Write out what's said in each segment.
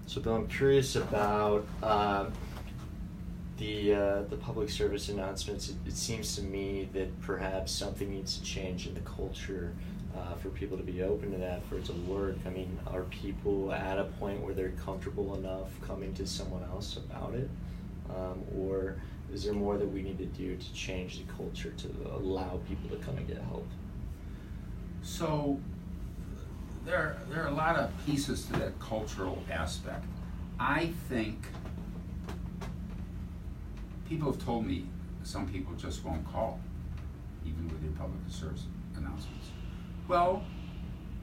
So, Bill, I'm curious about the public service announcements. It seems to me that perhaps something needs to change in the culture for people to be open to that, for it to work. I mean, are people at a point where they're comfortable enough coming to someone else about it? Or is there more that we need to do to change the culture to allow people to come and get help? So there are a lot of pieces to that cultural aspect. I think people have told me some people just won't call, even with your public service announcements. Well,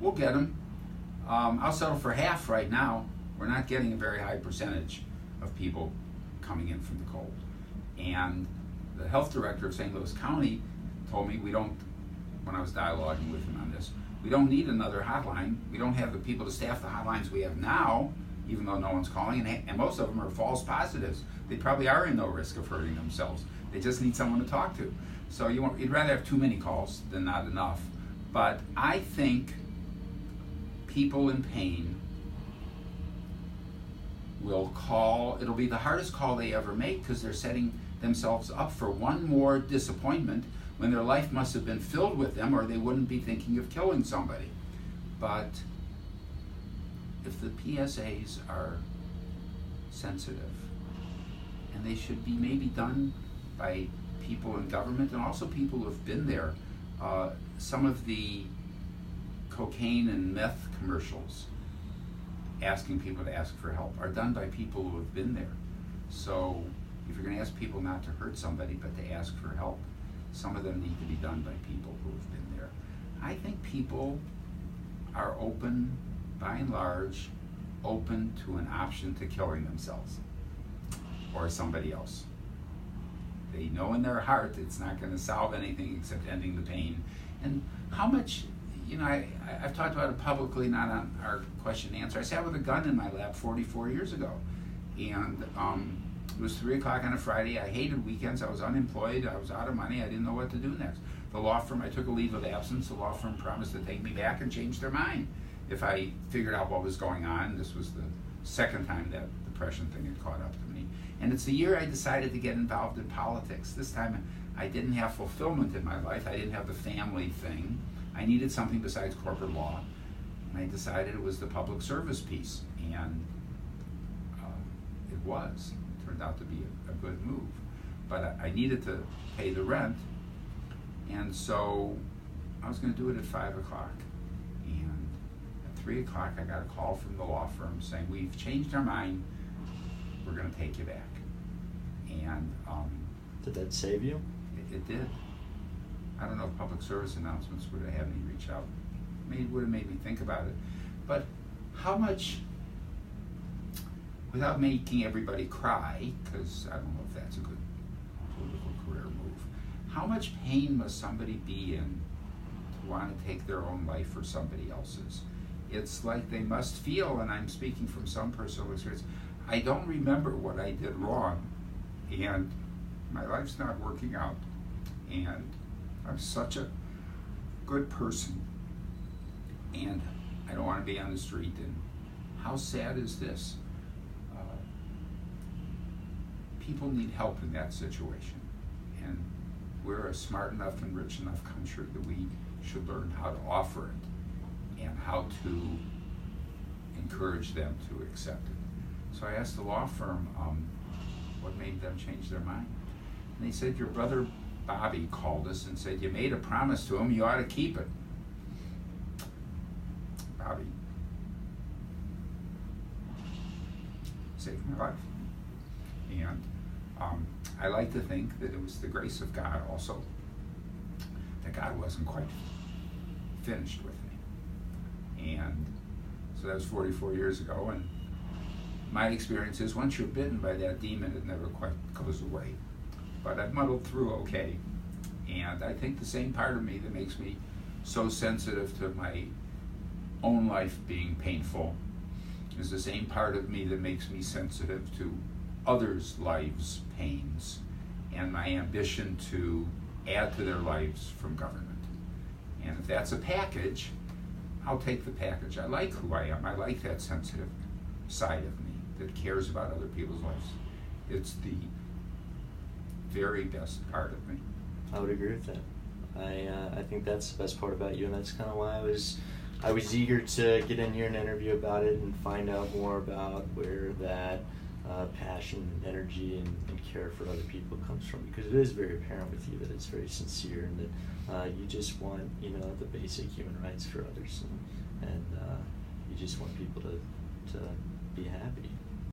we'll get them. I'll settle for half right now. We're not getting a very high percentage of people coming in from the cold. And the health director of St. Louis County told me when I was dialoguing with him on this, we don't need another hotline. We don't have the people to staff the hotlines we have now, even though no one's calling, and most of them are false positives. They probably are in no risk of hurting themselves. They just need someone to talk to. So you'd rather have too many calls than not enough. But I think people in pain will call. It'll be the hardest call they ever make because they're setting themselves up for one more disappointment when their life must have been filled with them, or they wouldn't be thinking of killing somebody. But if the PSAs are sensitive, and they should be maybe done by people in government and also people who have been there. Some of the cocaine and meth commercials asking people to ask for help are done by people who have been there. So if you're going to ask people not to hurt somebody but to ask for help, some of them need to be done by people who have been there. I think people are open, by and large, open to an option to killing themselves or somebody else. They know in their heart it's not going to solve anything except ending the pain. And how much, I've talked about it publicly, not on our question and answer. I sat with a gun in my lap 44 years ago. And it was 3 o'clock on a Friday. I hated weekends. I was unemployed. I was out of money. I didn't know what to do next. The law firm, I took a leave of absence. The law firm promised to take me back and change their mind if I figured out what was going on. This was the second time that depression thing had caught up to me. And it's the year I decided to get involved in politics. This time I didn't have fulfillment in my life. I didn't have the family thing. I needed something besides corporate law. And I decided it was the public service piece. And it was. It turned out to be a good move. But I needed to pay the rent. And so I was going to do it at 5 o'clock. And at 3 o'clock I got a call from the law firm saying, we've changed our mind. We're going to take you back. And did that save you? It did. I don't know if public service announcements would have had me reach out. It would have made me think about it. But how much, without making everybody cry, because I don't know if that's a good political career move, how much pain must somebody be in to want to take their own life or somebody else's? It's like they must feel, and I'm speaking from some personal experience, I don't remember what I did wrong, and my life's not working out, and I'm such a good person, and I don't want to be on the street, and how sad is this? People need help in that situation, and we're a smart enough and rich enough country that we should learn how to offer it and how to encourage them to accept it. So I asked the law firm what made them change their mind. And they said, your brother Bobby called us and said, you made a promise to him, you ought to keep it. Bobby saved my life. And I like to think that it was the grace of God also, that God wasn't quite finished with me. And so that was 44 years ago, and my experience is once you're bitten by that demon, it never quite goes away. But I've muddled through okay. And I think the same part of me that makes me so sensitive to my own life being painful is the same part of me that makes me sensitive to others' lives' pains and my ambition to add to their lives from government. And if that's a package, I'll take the package. I like who I am. I like that sensitive side of me. that cares about other people's lives. It's the very best part of me. I would agree with that. I think that's the best part about you, and that's kind of why I was eager to get in here and interview about it and find out more about where that passion, energy, and care for other people comes from, because it is very apparent with you that it's very sincere, and that you just want, the basic human rights for others, and you just want people to be happy.